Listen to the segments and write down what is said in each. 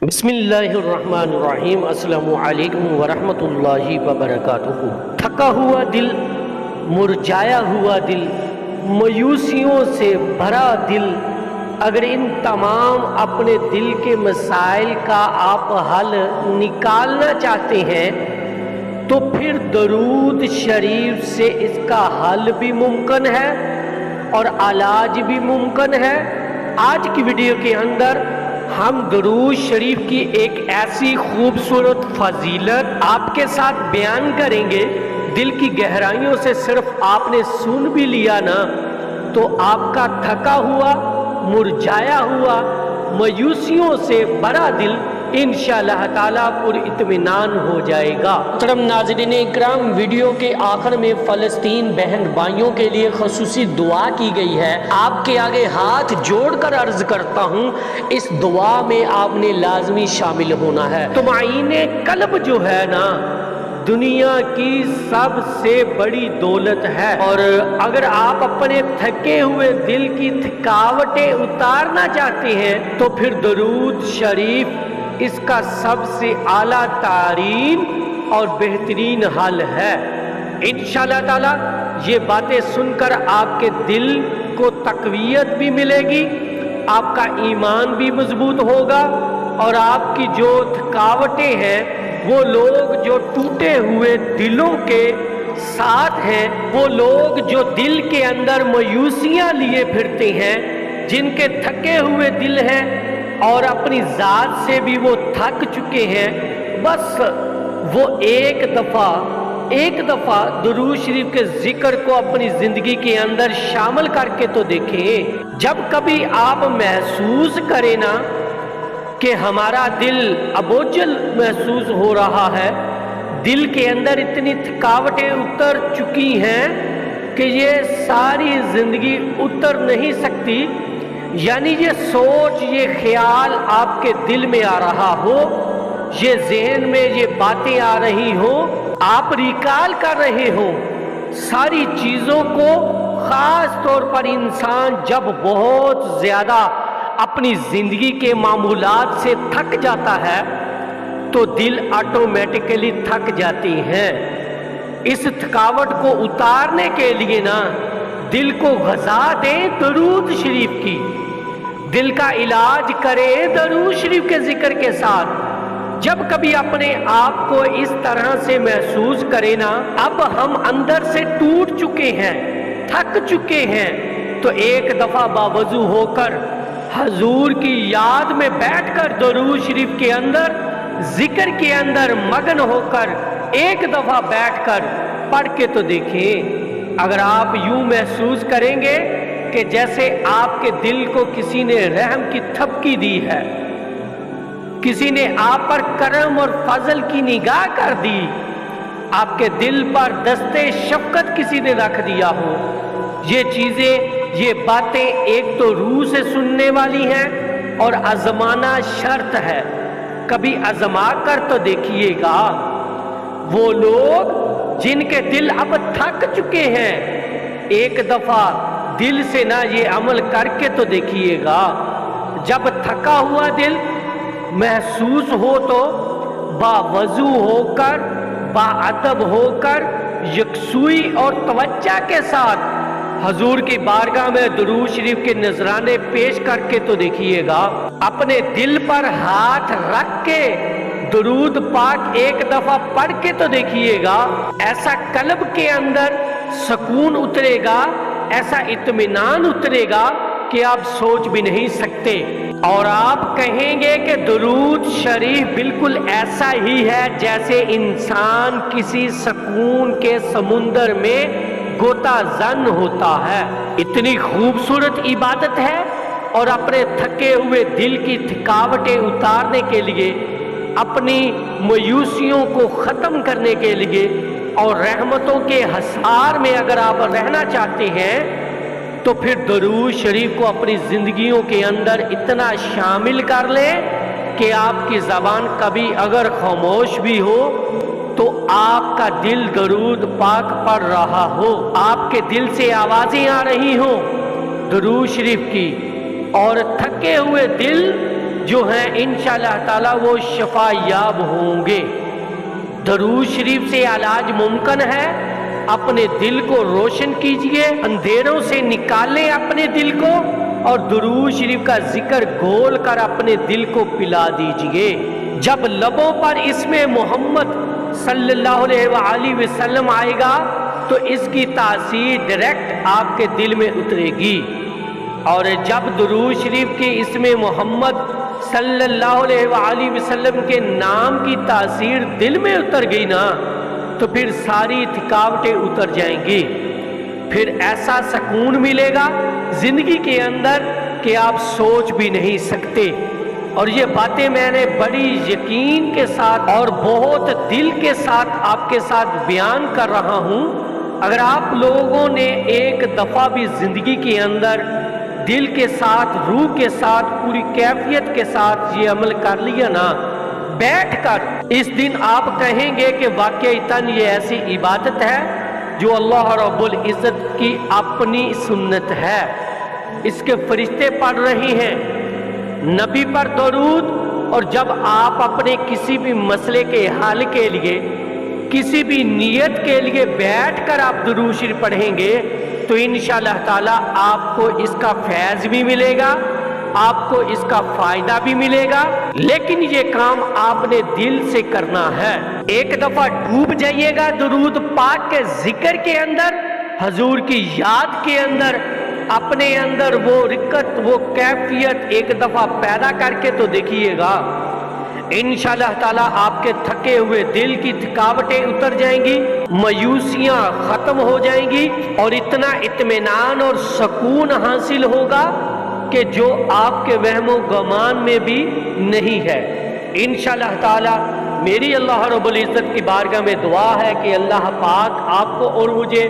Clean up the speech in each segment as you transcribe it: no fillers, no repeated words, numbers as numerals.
بسم اللہ الرحمن الرحیم۔ السلام علیکم ورحمۃ اللہ وبرکاتہ۔ تھکا ہوا دل، مرجھایا ہوا دل، مایوسیوں سے بھرا دل، اگر ان تمام اپنے دل کے مسائل کا آپ حل نکالنا چاہتے ہیں تو پھر درود شریف سے اس کا حل بھی ممکن ہے اور علاج بھی ممکن ہے۔ آج کی ویڈیو کے اندر ہم درود شریف کی ایک ایسی خوبصورت فضیلت آپ کے ساتھ بیان کریں گے، دل کی گہرائیوں سے صرف آپ نے سن بھی لیا نا تو آپ کا تھکا ہوا، مرجھایا ہوا، مایوسیوں سے بھرا دل انشاءاللہ تعالیٰ پر اطمینان ہو جائے گا۔ محترم ناظرین اکرام، ویڈیو کے آخر میں فلسطین بہن بھائیوں کے لیے خصوصی دعا کی گئی ہے۔ آپ کے آگے ہاتھ جوڑ کر عرض کرتا ہوں، اس دعا میں آپ نے لازمی شامل ہونا ہے۔ طمأنینہ قلب جو ہے نا، دنیا کی سب سے بڑی دولت ہے، اور اگر آپ اپنے تھکے ہوئے دل کی تھکاوٹیں اتارنا چاہتے ہیں تو پھر درود شریف اس کا سب سے اعلیٰ ترین اور بہترین حل ہے۔ انشاءاللہ تعالی یہ باتیں سن کر آپ کے دل کو تقویت بھی ملے گی، آپ کا ایمان بھی مضبوط ہوگا، اور آپ کی جو تھکاوٹیں ہیں، وہ لوگ جو ٹوٹے ہوئے دلوں کے ساتھ ہیں، وہ لوگ جو دل کے اندر مایوسیاں لیے پھرتے ہیں، جن کے تھکے ہوئے دل ہیں اور اپنی ذات سے بھی وہ تھک چکے ہیں، بس وہ ایک دفعہ درود شریف کے ذکر کو اپنی زندگی کے اندر شامل کر کے تو دیکھیں۔ جب کبھی آپ محسوس کریں نا کہ ہمارا دل ابوجھل محسوس ہو رہا ہے، دل کے اندر اتنی تھکاوٹیں اتر چکی ہیں کہ یہ ساری زندگی اتر نہیں سکتی، یعنی یہ سوچ، یہ خیال آپ کے دل میں آ رہا ہو، یہ ذہن میں یہ باتیں آ رہی ہوں، آپ ریکال کر رہے ہو ساری چیزوں کو، خاص طور پر انسان جب بہت زیادہ اپنی زندگی کے معمولات سے تھک جاتا ہے تو دل آٹومیٹکلی تھک جاتی ہیں۔ اس تھکاوٹ کو اتارنے کے لیے نا دل کو غذا دیں درود شریف کی، دل کا علاج کریں درود شریف کے ذکر کے ساتھ۔ جب کبھی اپنے آپ کو اس طرح سے محسوس کریں نا، اب ہم اندر سے ٹوٹ چکے ہیں، تھک چکے ہیں، تو ایک دفعہ باوضو ہو کر حضور کی یاد میں بیٹھ کر درود شریف کے اندر، ذکر کے اندر مگن ہو کر ایک دفعہ بیٹھ کر پڑھ کے تو دیکھیں۔ اگر آپ یوں محسوس کریں گے کہ جیسے آپ کے دل کو کسی نے رحم کی تھپکی دی ہے، کسی نے آپ پر کرم اور فضل کی نگاہ کر دی، آپ کے دل پر دستے شفقت کسی نے رکھ دیا ہو، یہ چیزیں، یہ باتیں ایک تو روح سے سننے والی ہیں اور آزمانا شرط ہے۔ کبھی آزما کر تو دیکھیے گا۔ وہ لوگ جن کے دل اب تھک چکے ہیں، ایک دفعہ دل سے نہ یہ عمل کر کے تو دیکھیے گا۔ جب تھکا ہوا دل محسوس ہو تو باوضو ہو کر، باادب ہو کر، یکسوئی اور توجہ کے ساتھ حضور کی بارگاہ میں درود شریف کے نذرانے پیش کر کے تو دیکھیے گا۔ اپنے دل پر ہاتھ رکھ کے درود پاک ایک دفعہ پڑھ کے تو دیکھیے گا۔ ایسا قلب کے اندر سکون اترے گا، ایسا اطمینان اترے گا کہ آپ سوچ بھی نہیں سکتے، اور آپ کہیں گے کہ درود شریف بالکل ایسا ہی ہے جیسے انسان کسی سکون کے سمندر میں غوطہ زن ہوتا ہے۔ اتنی خوبصورت عبادت ہے، اور اپنے تھکے ہوئے دل کی تھکاوٹیں اتارنے کے لیے، اپنی مایوسیوں کو ختم کرنے کے لیے، اور رحمتوں کے حصار میں اگر آپ رہنا چاہتے ہیں تو پھر درود شریف کو اپنی زندگیوں کے اندر اتنا شامل کر لیں کہ آپ کی زبان کبھی اگر خاموش بھی ہو تو آپ کا دل درود پاک پڑھ رہا ہو، آپ کے دل سے آوازیں آ رہی ہوں درود شریف کی، اور تھکے ہوئے دل جو ہیں انشاءاللہ تعالی وہ شفا یاب ہوں گے۔ درود شریف سے علاج ممکن ہے۔ اپنے دل کو روشن کیجئے، اندھیروں سے نکالیں اپنے دل کو، اور درود شریف کا ذکر گھول کر اپنے دل کو پلا دیجئے۔ جب لبوں پر اسم محمد صلی اللہ علیہ وآلہ وسلم آئے گا تو اس کی تاثیر ڈائریکٹ آپ کے دل میں اترے گی، اور جب درود شریف کے اسم محمد صلی اللہ علیہ وآلہ وسلم کے نام کی تاثیر دل میں اتر گئی نا تو پھر ساری تھکاوٹیں اتر جائیں گی، پھر ایسا سکون ملے گا زندگی کے اندر کہ آپ سوچ بھی نہیں سکتے۔ اور یہ باتیں میں نے بڑی یقین کے ساتھ اور بہت دل کے ساتھ آپ کے ساتھ بیان کر رہا ہوں۔ اگر آپ لوگوں نے ایک دفعہ بھی زندگی کے اندر دل کے ساتھ، روح کے ساتھ، پوری کیفیت کے ساتھ یہ عمل کر لیا نا، بیٹھ کر اس دن آپ کہیں گے کہ واقعتاً یہ ایسی عبادت ہے جو اللہ رب العزت کی اپنی سنت ہے۔ اس کے فرشتے پڑھ رہے ہیں، نبی پر درود، اور جب آپ اپنے کسی بھی مسئلے کے حل کے لیے، کسی بھی نیت کے لیے بیٹھ کر آپ درود شریف پڑھیں گے تو انشاءاللہ تعالی آپ کو اس کا فیض بھی ملے گا، آپ کو اس کا فائدہ بھی ملے گا، لیکن یہ کام آپ نے دل سے کرنا ہے۔ ایک دفعہ ڈوب جائیے گا درود پاک کے ذکر کے اندر، حضور کی یاد کے اندر، اپنے اندر وہ رکت، وہ کیفیت ایک دفعہ پیدا کر کے تو دیکھیے گا، انشاءاللہ تعالی آپ کے تھکے ہوئے دل کی تھکاوٹیں اتر جائیں گی، مایوسیاں ختم ہو جائیں گی، اور اتنا اطمینان اور سکون حاصل ہوگا کہ جو آپ کے وہم و گمان میں بھی نہیں ہے۔ انشاءاللہ تعالی میری اللہ رب العزت کی بارگاہ میں دعا ہے کہ اللہ پاک آپ کو اور مجھے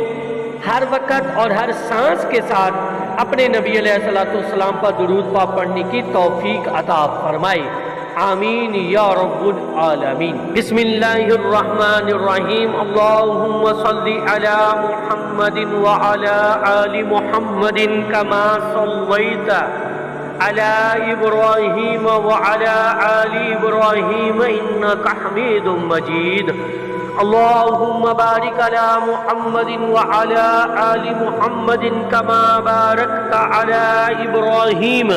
ہر وقت اور ہر سانس کے ساتھ اپنے نبی علیہ السلام پر درود پاک پڑھنے کی توفیق عطا فرمائے، آمین یا رب العالمین۔ بسم اللہ الرحمن الرحیم، اللہم صلی علی محمد وعلی آل محمد کما صلیت علی ابراہیم وعلی آل ابراہیم انکا حمید مجید، اللہم بارک علی محمد وعلی آل محمد کما بارکت علی ابراہیم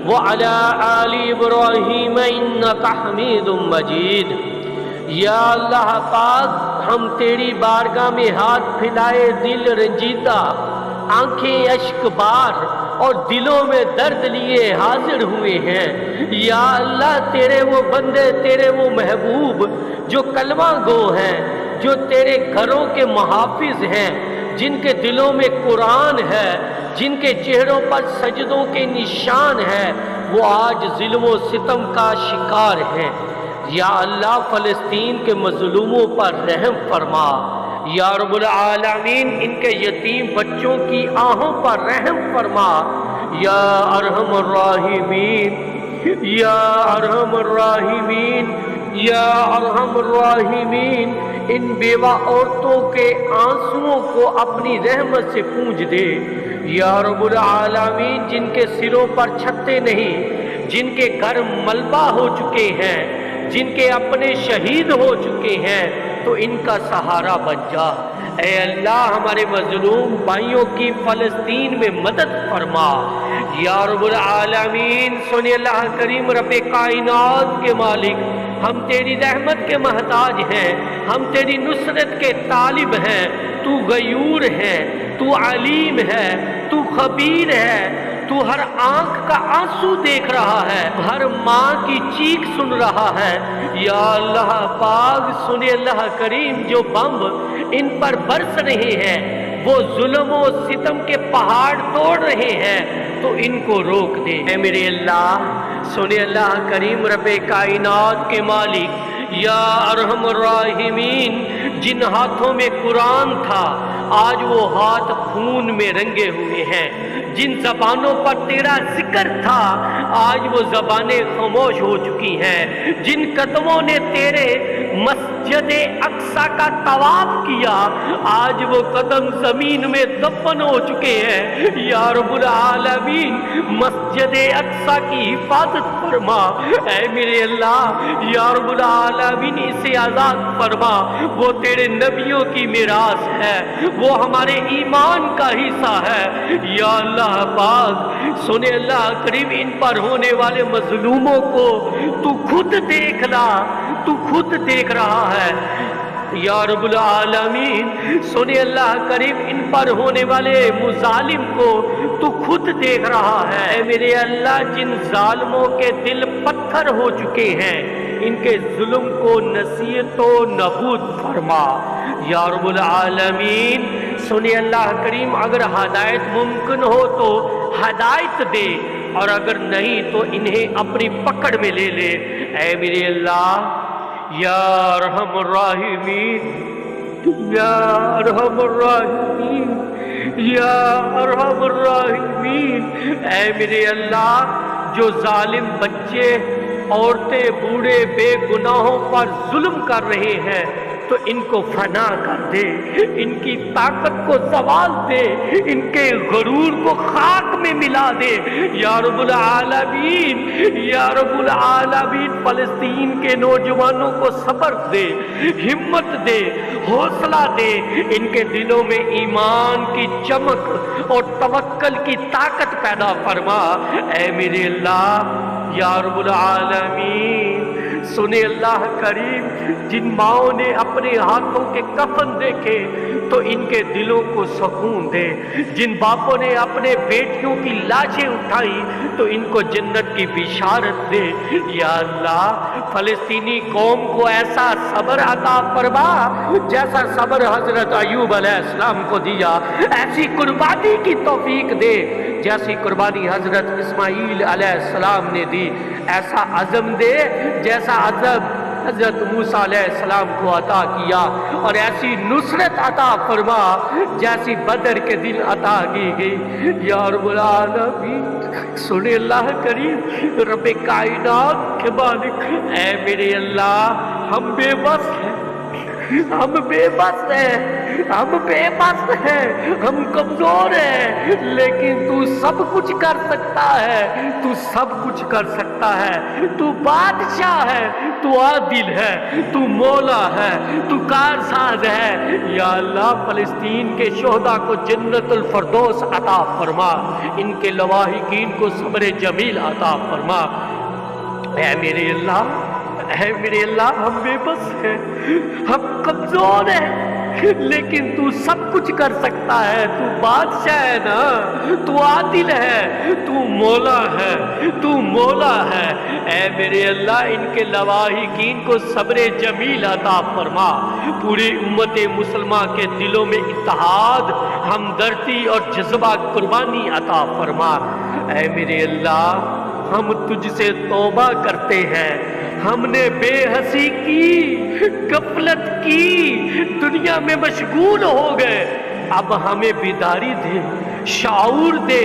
وعلی آل ابراہیم انکا حمید مجید۔ یا اللہ پاک، ہم تیری بارگاہ میں ہاتھ پھیلائے دل رنجیدہ، آنکھیں اشک بار اور دلوں میں درد لیے حاضر ہوئے ہیں۔ یا اللہ تیرے وہ بندے، تیرے وہ محبوب جو کلمہ گو ہیں، جو تیرے گھروں کے محافظ ہیں، جن کے دلوں میں قرآن ہے، جن کے چہروں پر سجدوں کے نشان ہیں، وہ آج ظلم و ستم کا شکار ہیں۔ یا اللہ فلسطین کے مظلوموں پر رحم فرما، یا رب العالمین ان کے یتیم بچوں کی آہوں پر رحم فرما، یا ارحم الراحمین، یا ارحم الراحمین، یا ارحم الراحمین۔ ان بیوہ عورتوں کے آنسوؤں کو اپنی رحمت سے پونج دے، یا رب العالمین۔ جن کے سروں پر چھتے نہیں، جن کے گھر ملبہ ہو چکے ہیں، جن کے اپنے شہید ہو چکے ہیں، تو ان کا سہارا بن جا۔ اے اللہ ہمارے مظلوم بھائیوں کی فلسطین میں مدد فرما، یا رب العالمین۔ سن اللہ کریم رب کائنات کے مالک، ہم تیری رحمت کے محتاج ہیں، ہم تیری نصرت کے طالب ہیں۔ تو غیور ہے، تو علیم ہے، تو خبیر ہے، تو ہر آنکھ کا آنسو دیکھ رہا ہے، ہر ماں کی چیخ سن رہا ہے۔ یا اللہ پاک، سن اللہ کریم، جو بم ان پر برس رہے ہیں، وہ ظلم و ستم کے پہاڑ توڑ رہے ہیں، تو ان کو روک دے۔ اے میرے اللہ، سن اللہ کریم رب کائنات کے مالک، یا ارحم الراحمین۔ جن ہاتھوں میں قرآن تھا آج وہ ہاتھ خون میں رنگے ہوئے ہیں، جن زبانوں پر تیرا ذکر تھا آج وہ زبانیں خاموش ہو چکی ہیں، جن قدموں نے تیرے مسجد اقصی کا طواف کیا آج وہ قدم زمین میں دفن ہو چکے ہیں۔ یا رب العالمین، مسجد اقصی کی حفاظت فرما، اے میرے اللہ یا رب العالمین اسے آزاد فرما، وہ تیرے نبیوں کی میراث ہے، وہ ہمارے ایمان کا حصہ ہے یا اللہ پاک۔ سنے اللہ کریم ان پر ہونے والے مظلوموں کو تو خود دیکھ لا، تو خود دیکھ رہا ہے یا رب العالمین۔ سنے اللہ کریم ان پر ہونے والے مظالم کو تو خود دیکھ رہا ہے، اے میرے اللہ جن ظالموں کے دل پتھر ہو چکے ہیں ان کے ظلم کو نصیحت و نبود فرما یا رب العالمین۔ سنے اللہ کریم اگر ہدایت ممکن ہو تو ہدایت دے، اور اگر نہیں تو انہیں اپنی پکڑ میں لے لے، اے میرے اللہ یا ارحم الراحمین، یا ارحم الراحمین، یا ارحم الراحمین۔ اے میرے اللہ جو ظالم بچے، عورتیں، بوڑھے بے گناہوں پر ظلم کر رہے ہیں تو ان کو فنا کر دے، ان کی طاقت کو زوال دے، ان کے غرور کو خاک میں ملا دے یا رب العالمین، یا رب العالمین۔ فلسطین کے نوجوانوں کو صبر دے، ہمت دے، حوصلہ دے، ان کے دلوں میں ایمان کی چمک اور توکل کی طاقت پیدا فرما، اے میرے اللہ یا رب العالمین۔ سنے اللہ کریم جن ماؤں نے اپنے ہاتھوں کے کفن دیکھے تو ان کے دلوں کو سکون دے، جن باپوں نے اپنے بیٹیوں کی لاشیں اٹھائی تو ان کو جنت کی بشارت دے یا اللہ۔ فلسطینی قوم کو ایسا صبر عطا فرما جیسا صبر حضرت ایوب علیہ السلام کو دیا، ایسی قربانی کی توفیق دے جیسی قربانی حضرت اسماعیل علیہ السلام نے دی، ایسا عزم دے جیسا عزم حضرت موسیٰ علیہ السلام کو عطا کیا، اور ایسی نصرت عطا فرما جیسی بدر کے دن عطا کی گئی یا رب العالمین۔ سنے اللہ کریم رب کائنات کے مالک، اے میرے اللہ ہم بے بس ہیں، ہم بے بس ہیں، ہم بے بس ہیں، ہم کمزور ہیں، لیکن تو سب کچھ کر سکتا ہے، تو سب کچھ کر سکتا ہے، تو بادشاہ ہے، تو عادل ہے، تو مولا ہے، تو کارساز ہے یا اللہ۔ فلسطین کے شہداء کو جنت الفردوس عطا فرما، ان کے لواحقین کو صبر جمیل عطا فرما، اے میرے اللہ، اے میرے اللہ ہم بے بس ہیں، ہم کمزور ہیں، لیکن تو سب کچھ کر سکتا ہے، تو بادشاہ ہے نا، تو عادل ہے، تو مولا ہے، تو مولا ہے، اے میرے اللہ ان کے لواحقین کو صبر جمیل عطا فرما، پوری امت مسلمہ کے دلوں میں اتحاد، ہمدردی اور جذبہ قربانی عطا فرما، اے میرے اللہ ہم تجھ سے توبہ کرتے ہیں، ہم نے بے حسی کی، غفلت کی، دنیا میں مشغول ہو گئے، اب ہمیں بیداری دے، شعور دے،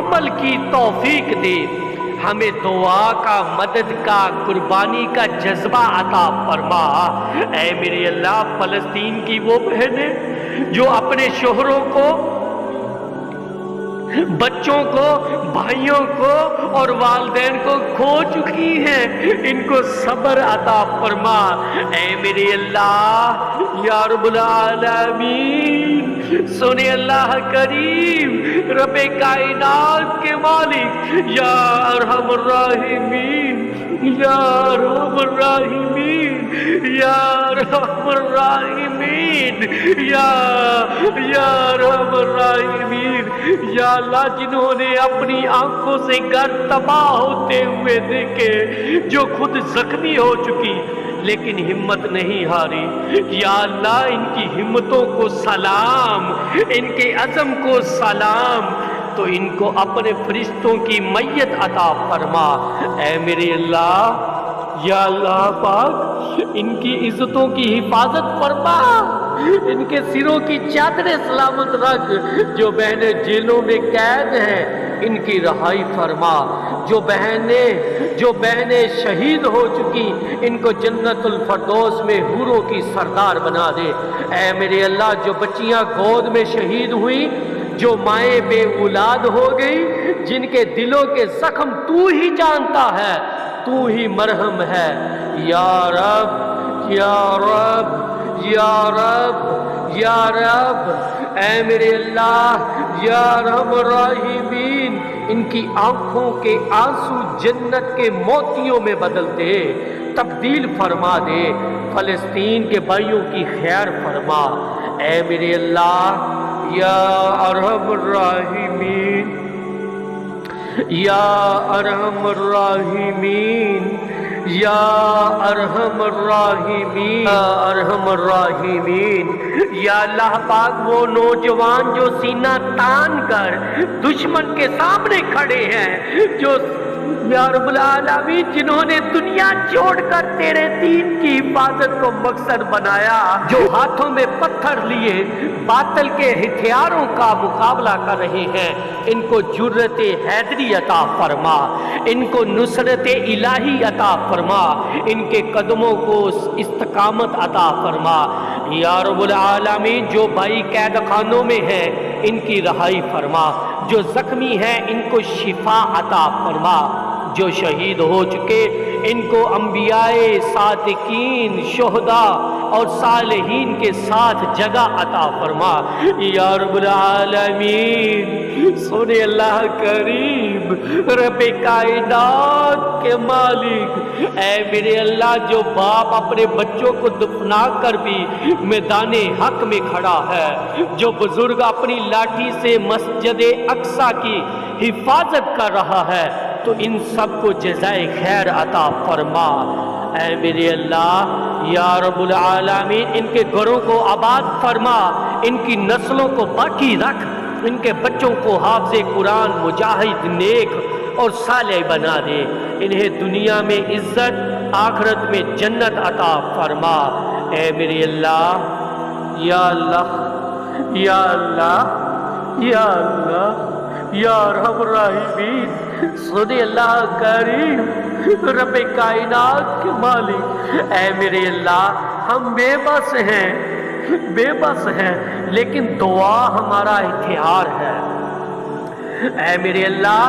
عمل کی توفیق دے، ہمیں دعا کا، مدد کا، قربانی کا جذبہ عطا فرما، اے میرے اللہ فلسطین کی وہ بہنیں جو اپنے شوہروں کو، بچوں کو، بھائیوں کو اور والدین کو کھو چکی ہیں، ان کو صبر عطا فرما، اے میرے اللہ یا رب العالمین۔ سنے اللہ کریم رب کائنات کے مالک یا ارحم الراحمین، یا ارحم الراحمین، یا ارحم الراحمین، یا ارحم الراحمین، یا اللہ جنہوں نے اپنی آنکھوں سے گھر تباہ ہوتے ہوئے دیکھے، جو خود زخمی ہو چکی لیکن ہمت نہیں ہاری، یا اللہ ان کی ہمتوں کو سلام، ان کے عزم کو سلام، تو ان کو اپنے فرشتوں کی میت عطا فرما، اے میرے اللہ یا اللہ پاک ان کی عزتوں کی حفاظت فرما، ان کے سروں کی چادریں سلامت رکھ، جو بہنیں جیلوں میں قید ہیں ان کی رہائی فرما، جو بہنیں شہید ہو چکی ان کو جنت الفردوس میں حوروں کی سردار بنا دے، اے میرے اللہ جو بچیاں گود میں شہید ہوئی، جو مائیں بے اولاد ہو گئی، جن کے دلوں کے زخم تو ہی جانتا ہے، تو ہی مرہم ہے یا رب یا رب یا رب یا رب، اے میرے اللہ یا رب الراحمین، ان کی آنکھوں کے آنسو جنت کے موتیوں میں بدل دے، تبدیل فرما دے، فلسطین کے بھائیوں کی خیر فرما، اے میرے اللہ یا ارحم الراحمین یا ارحم الراحمین یا ارحم الراحمین یا ارحم الراحمین۔ یا اللہ پاک، وہ نوجوان جو سینہ تان کر دشمن کے سامنے کھڑے ہیں، جو یا رب العالمین جنہوں نے دنیا چھوڑ کر تیرے دین کی حفاظت کو مقصد بنایا، جو ہاتھوں میں پتھر لیے باطل کے ہتھیاروں کا مقابلہ کر رہے ہیں، ان کو جرت حیدری عطا فرما، ان کو نصرت الہی عطا فرما، ان کے قدموں کو استقامت عطا فرما یا رب العالمین۔ جو بھائی قید خانوں میں ہیں ان کی رہائی فرما، جو زخمی ہیں ان کو شفا عطا فرما، جو شہید ہو چکے ان کو انبیاء، صادقین، شہداء اور صالحین کے ساتھ جگہ عطا فرما یا رب العالمین۔ سنے اللہ کریم، رب کائنات کے مالک، اے میرے اللہ، جو باپ اپنے بچوں کو دفنا کر بھی میدان حق میں کھڑا ہے، جو بزرگ اپنی لاٹھی سے مسجد اقصی کی حفاظت کر رہا ہے، تو ان سب کو جزائے خیر عطا فرما، اے میرے اللہ یا رب العالمین۔ ان کے گھروں کو آباد فرما، ان کی نسلوں کو باقی رکھ، ان کے بچوں کو حافظ قرآن، مجاہد، نیک اور صالح بنا دے، انہیں دنیا میں عزت، آخرت میں جنت عطا فرما، اے میرے اللہ یا اللہ یا اللہ یا اللہ یا ارحم الراحمین۔ سنے اللہ کریم، رب کائنات کے مالک، اے میرے اللہ، ہم بے بس ہیں لیکن دعا ہمارا ہتھیار ہے، اے میرے اللہ،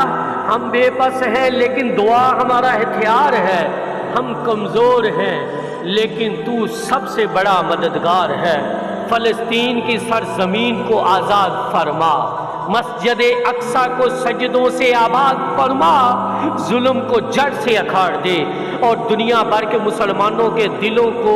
ہم بے بس ہیں لیکن دعا ہمارا ہتھیار ہے، ہم کمزور ہیں لیکن تو سب سے بڑا مددگار ہے، فلسطین کی سرزمین کو آزاد فرما، مسجد اقصی کو سجدوں سے آباد فرما، ظلم کو جڑ سے اکھاڑ دے اور دنیا بھر کے مسلمانوں کے دلوں کو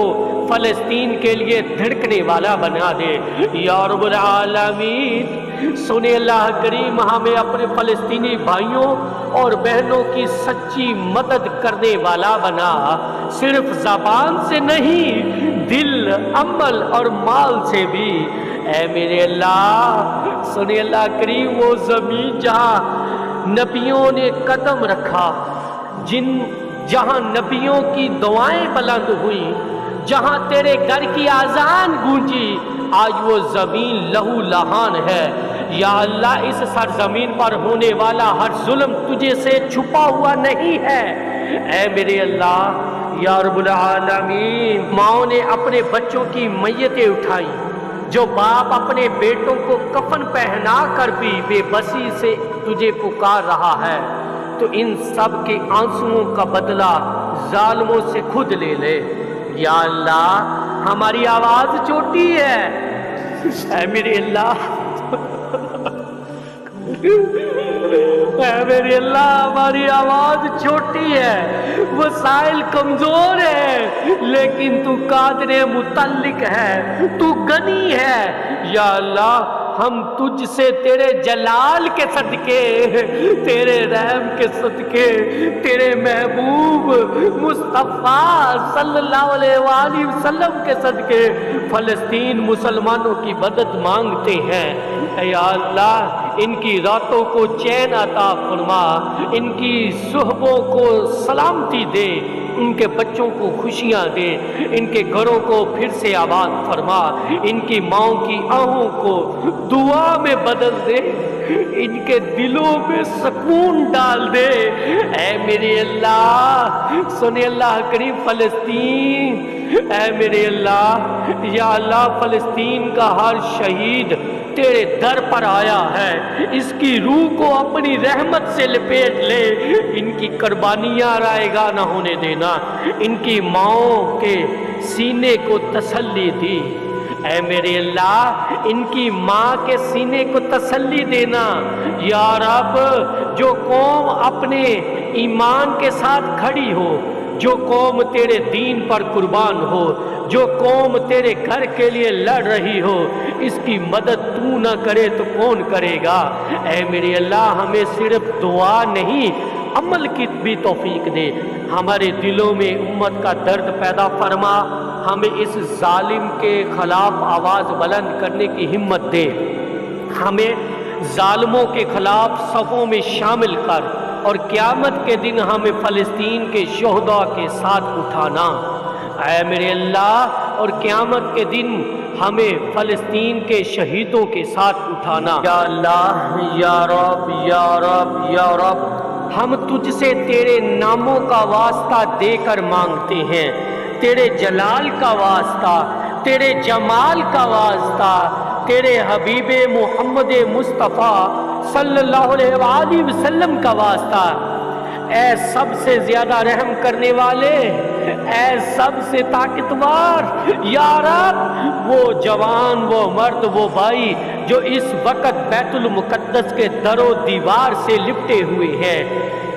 فلسطین کے لیے دھڑکنے والا بنا دے یا رب العالمین۔ سنے اللہ کریم، ہمیں اپنے فلسطینی بھائیوں اور بہنوں کی سچی مدد کرنے والا بنا، صرف زبان سے نہیں، دل، عمل اور مال سے بھی، اے میرے اللہ۔ سنے اللہ کریم، وہ زمین جہاں نبیوں نے قدم رکھا، جہاں نبیوں کی دعائیں بلند ہوئیں، جہاں تیرے گھر کی اذان گونجی، آج وہ زمین لہو لہان ہے یا اللہ۔ اس سرزمین پر ہونے والا ہر ظلم تجھے سے چھپا ہوا نہیں ہے، اے میرے اللہ یا رب العالمین۔ ماؤں نے اپنے بچوں کی میتیں اٹھائیں، جو باپ اپنے بیٹوں کو کفن پہنا کر بھی بے بسی سے تجھے پکار رہا ہے، تو ان سب کے آنسوؤں کا بدلہ ظالموں سے خود لے لے یا اللہ۔ ہماری آواز چھوٹی ہے، اے میرے اللہ، اے میرے اللہ، ہماری آواز چھوٹی ہے، وسائل کمزور ہے، لیکن تو قادر متعلق ہے، تو غنی ہے یا اللہ۔ ہم تجھ سے تیرے جلال کے صدقے، تیرے رحم کے صدقے، تیرے محبوب مصطفیٰ صلی اللہ علیہ وآلہ وسلم کے صدقے فلسطین مسلمانوں کی مدد مانگتے ہیں، اے اللہ۔ ان کی راتوں کو چین عطا فرما، ان کی صحبوں کو سلامتی دے، ان کے بچوں کو خوشیاں دے، ان کے گھروں کو پھر سے آباد فرما، ان کی ماؤں کی آہوں کو دعا میں بدل دے، ان کے دلوں میں سکون ڈال دے، اے میرے اللہ۔ سنے اللہ کریم، فلسطین، اے میرے اللہ یا اللہ، فلسطین کا ہر شہید تیرے در پر آیا ہے، اس کی روح کو اپنی رحمت سے لپیٹ لے، ان کی قربانیاں رائیگاں نہ ہونے دینا، ان کی ماؤں کے سینے کو تسلی دی۔ اے میرے اللہ ان کی ماں کے سینے کو تسلی دینا۔ یا رب جو قوم اپنے ایمان کے ساتھ کھڑی ہو، جو قوم تیرے دین پر قربان ہو، جو قوم تیرے گھر کے لیے لڑ رہی ہو، اس کی مدد تو نہ کرے تو کون کرے گا؟ اے میرے اللہ ہمیں صرف دعا نہیں عمل کی بھی توفیق دے، ہمارے دلوں میں امت کا درد پیدا فرما، ہمیں اس ظالم کے خلاف آواز بلند کرنے کی ہمت دے، ہمیں ظالموں کے خلاف صفوں میں شامل کر، اور قیامت کے دن ہمیں فلسطین کے شہداء کے ساتھ اٹھانا۔ اے میرے اللہ اور قیامت کے دن ہمیں فلسطین کے شہیدوں کے ساتھ اٹھانا۔ یا اللہ یا رب یا رب یا رب ہم تجھ سے تیرے ناموں کا واسطہ دے کر مانگتے ہیں، تیرے جلال کا واسطہ، تیرے جمال کا واسطہ، تیرے حبیب محمد مصطفیٰ صلی اللہ علیہ وآلہ وسلم کا واسطہ۔ اے سب سے زیادہ رحم کرنے والے، اے سب سے طاقتور، یا رب وہ جوان، وہ مرد، وہ بھائی جو اس وقت بیت المقدس کے در و دیوار سے لپٹے ہوئے ہیں،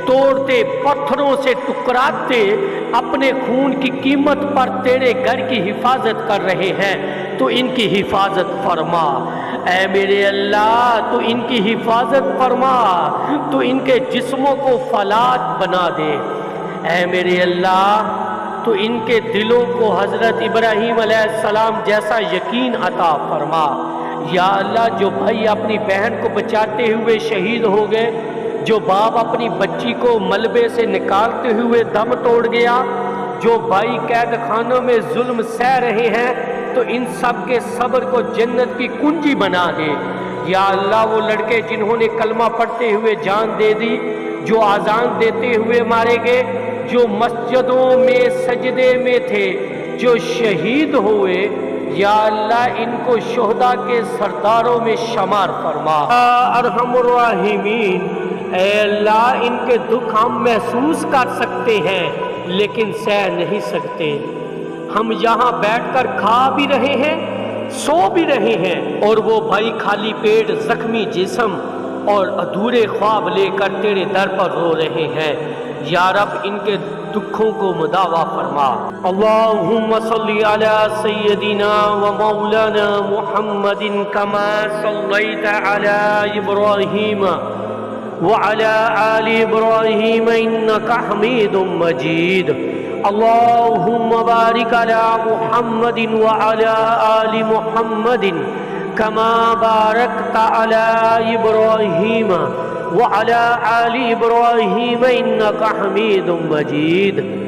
توڑتے پتھروں سے ٹکراتے اپنے خون کی قیمت پر تیرے گھر کی حفاظت کر رہے ہیں، تو ان کی حفاظت فرما۔ اے میرے اللہ تو ان کی حفاظت فرما، تو ان کے جسموں کو فلات بنا دے۔ اے میرے اللہ تو ان کے دلوں کو حضرت ابراہیم علیہ السلام جیسا یقین عطا فرما۔ یا اللہ جو بھائی اپنی بہن کو بچاتے ہوئے شہید ہو گئے، جو باپ اپنی بچی کو ملبے سے نکالتے ہوئے دم توڑ گیا، جو بھائی قید خانوں میں ظلم سہ رہے ہیں، تو ان سب کے صبر کو جنت کی کنجی بنا دے۔ یا اللہ وہ لڑکے جنہوں نے کلمہ پڑھتے ہوئے جان دے دی، جو اذان دیتے ہوئے مارے گئے، جو مسجدوں میں سجدے میں تھے، جو شہید ہوئے، یا اللہ ان کو شہداء کے سرداروں میں شمار فرما۔ ارحم الراحمین اے اللہ ان کے دکھ ہم محسوس کر سکتے ہیں لیکن سہ نہیں سکتے۔ ہم یہاں بیٹھ کر کھا بھی رہے ہیں، سو بھی رہے ہیں، اور وہ بھائی خالی پیٹ، زخمی جسم اور ادھورے خواب لے کر تیرے در پر رو رہے ہیں۔ یا رب ان کے دکھوں کو مداوا فرما۔ اللہم صلی علی سیدنا و مولانا محمد کما صلیت علی ابراہیم وعلى آل إبراهيم إنك حميد مجيد۔ اللهم بارك على محمد وعلى آل محمد كما باركت على إبراهيم وعلى آل إبراهيم إنك حميد مجيد۔